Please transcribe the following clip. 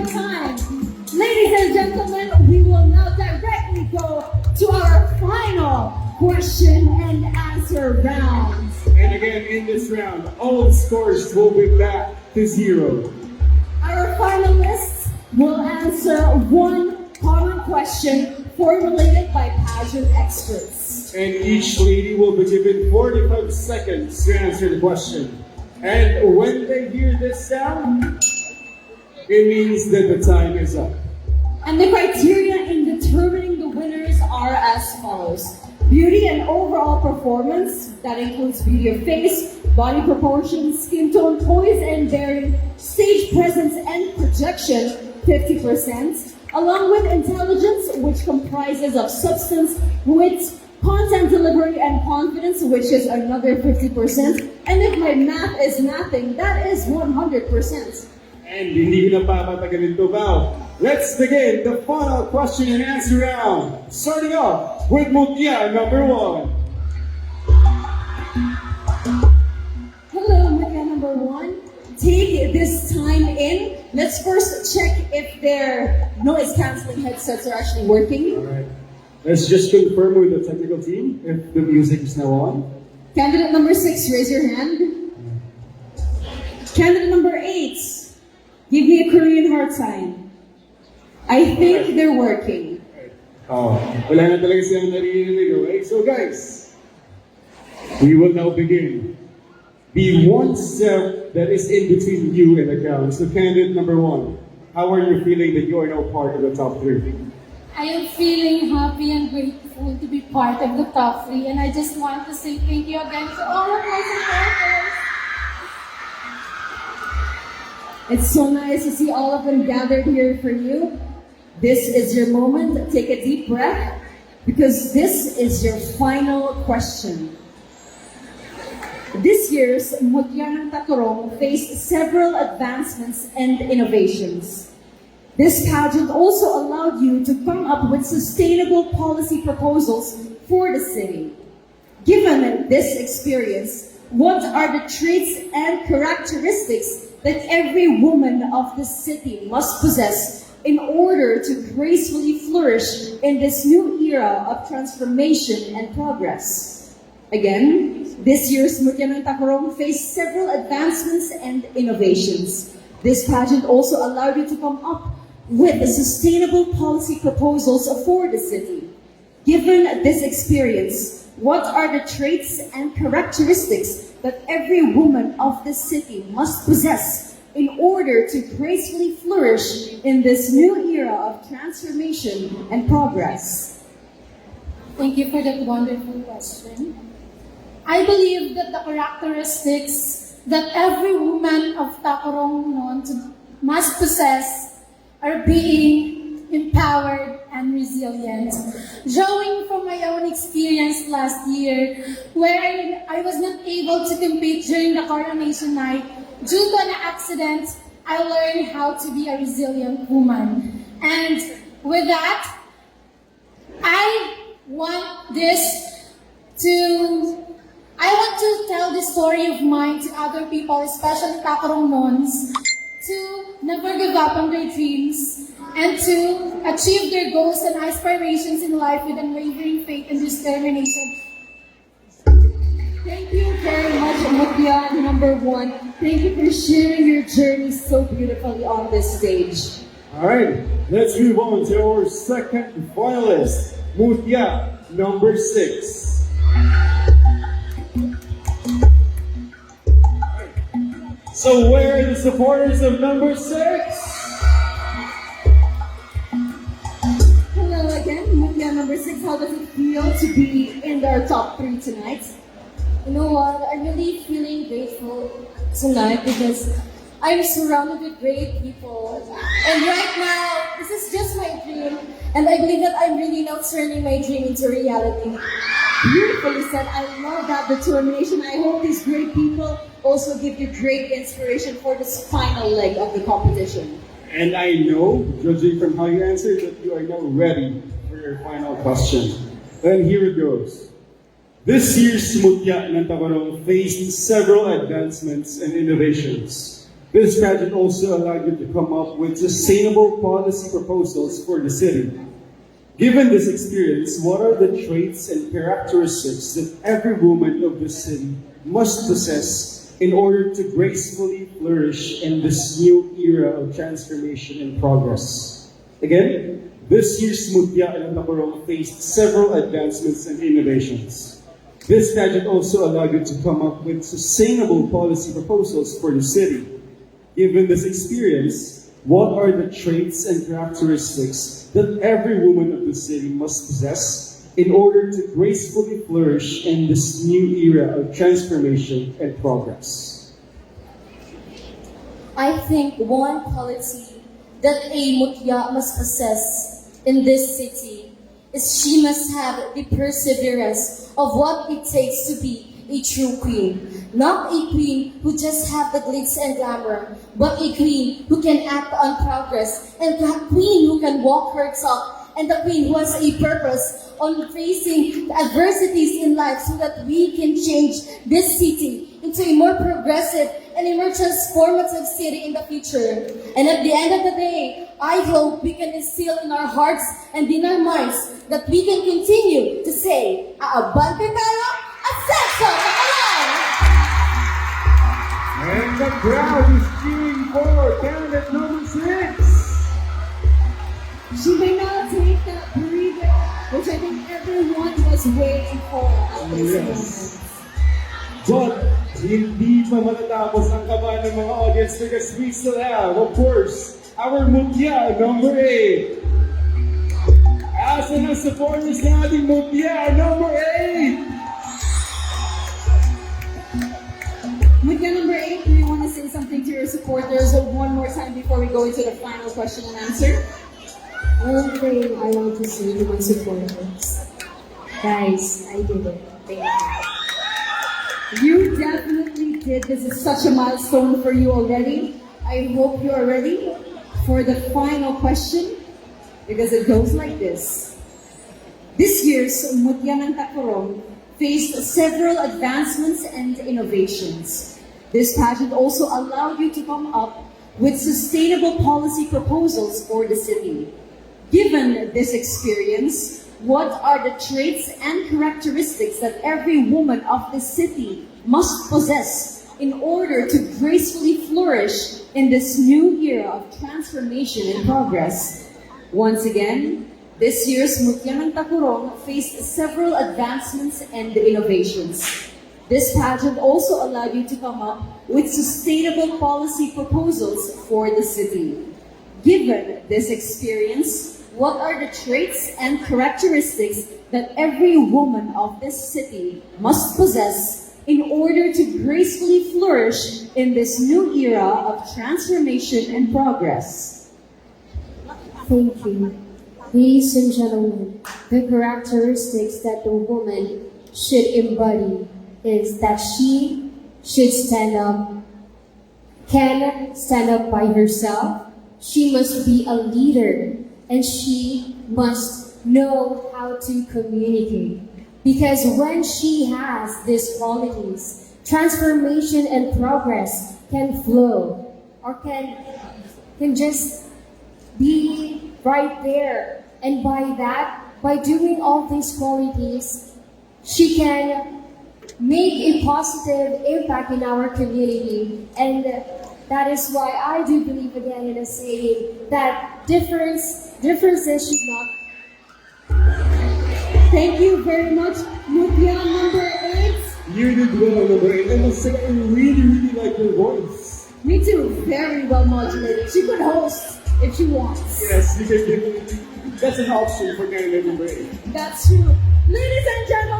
my time. Ladies and gentlemen, we will now directly go to our final question and answer round. And again, in this round, all the scores will be back to 0. Our finalists will answer one common question formulated by pageant experts. And each lady will be given 45 seconds to answer the question. And when they hear this sound, it means that the time is up. And the criteria in determining the winners are as follows. Beauty and overall performance, that includes beauty of face, body proportions, skin tone, poise and bearing, stage presence and projection, 50%, along with intelligence, which comprises of substance, wit, content delivery and confidence, which is another 50%, and if my math is mathing, that is 100%. And hindi ko na papatagalin to, Val. Let's begin the final question and answer round. Starting off with Mutya, number 1. Hello, Mutya number 1. Take this time in. Let's first check if their noise cancelling headsets are actually working. Alright. Let's just confirm with the technical team if the music is now on. Candidate number 6, raise your hand. Candidate number 8, give me a Korean heart sign. I think they're working. Oh, wala na talaga siyang naririnig. Okay, so guys, we will now begin. Be one step that is in between you and the crowd. So candidate number 1, how are you feeling that you are now part of the top 3? I am feeling happy and grateful to be part of the top 3, and I just want to say thank you again to all of my supporters. It's so nice to see all of them gathered here for you. This is your moment. Take a deep breath, because this is your final question. This year's Mutya ng Tacurong faced several advancements and innovations. This pageant also allowed you to come up with sustainable policy proposals for the city. Given this experience, what are the traits and characteristics that every woman of the city must possess in order to gracefully flourish in this new era of transformation and progress? Again, this year's Mutya ng Tacurong faced several advancements and innovations. This pageant also allowed you to come up with sustainable policy proposals for the city. Given this experience, what are the traits and characteristics that every woman of the city must possess in order to gracefully flourish in this new era of transformation and progress? Thank you for that wonderful question. I believe that the characteristics that every woman of Tacurong must possess are being empowered and resilient. Drawing from my own experience last year, where I was not able to compete during the coronation night due to an accident, I learned how to be a resilient woman. And with that, I want to tell this story of mine to other people, especially Tacurong Nons, to never give up on their dreams and to achieve their goals and aspirations in life with unwavering faith and determination. Thank you very much, Mutya number 1. Thank you for sharing your journey so beautifully on this stage. Alright, let's move on to our second finalist, Mutya number 6. So where are the supporters of number 6? Hello again, Mutya number 6. How does it feel to be in our top 3 tonight? You know what? I'm really feeling grateful tonight because I'm surrounded with great people. And right now, this is just my dream. And I believe that I'm really now turning my dream into reality. Beautifully said. I love that determination. I hope these great people also give you great inspiration for this final leg of the competition. And I know, judging from how you answered, that you are now ready for your final question. Then here it goes. This year's Mutya ng Tacurong faced several advancements and innovations. This pageant also allowed you to come up with sustainable policy proposals for the city. Given this experience, what are the traits and characteristics that every woman of the city must possess in order to gracefully flourish in this new era of transformation and progress? Again, this year's Mutya and Tacurong faced several advancements and innovations. This pageant also allowed you to come up with sustainable policy proposals for the city. Given this experience, what are the traits and characteristics that every woman of the city must possess in order to gracefully flourish in this new era of transformation and progress? I think one quality that a Mutya must possess in this city is she must have the perseverance of what it takes to be a true queen. Not a queen who just have the glitz and glamour, but a queen who can act on progress, and a queen who can walk her talk, and the queen who has a purpose on facing the adversities in life so that we can change this city into a more progressive and a more transformative city in the future. And at the end of the day, I hope we can instill in our hearts and in our minds that we can continue to say, aabante tayo, ascenso Tacurong! And the crowd is cheering for candidate number 6. She may not take that breather, which I think everyone was waiting for at this moment. But hindi pa matatapos ang kaba ng mga audience because we still have, of course, our Mutya number 8. Asan ang supporters ng ating Mutya number 8? Mutya number 8, do you want to say something to your supporters one more time before we go into the final question and answer? One thing I want to say to my supporters. Guys, I did it. Thank you. You definitely did. This is such a milestone for you already. I hope you are ready for the final question because it goes like this. This year's Mutya ng Tacurong faced several advancements and innovations. This pageant also allowed you to come up with sustainable policy proposals for the city. Given this experience, what are the traits and characteristics that every woman of the city must possess in order to gracefully flourish in this new era of transformation and progress? Once again, this year's Mutya ng Tacurong faced several advancements and innovations. This pageant also allowed you to come up with sustainable policy proposals for the city. Given this experience, what are the traits and characteristics that every woman of this city must possess in order to gracefully flourish in this new era of transformation and progress? Thank you. Ladies and gentlemen, the characteristics that the woman should embody is that she should can stand up by herself. She must be a leader, and she must know how to communicate. Because when she has these qualities, transformation and progress can flow or can just be right there. And by doing all these qualities, she can make a positive impact in our community. And that is why I do believe again in a saying that differences should not. Thank you very much, Mutya number 8. You did well on number 8. I must say, I really, really like your voice. Me too, very well modulated. She could host if she wants. Yes, you can give that's an option for candidate number 8. That's true. Ladies and gentlemen,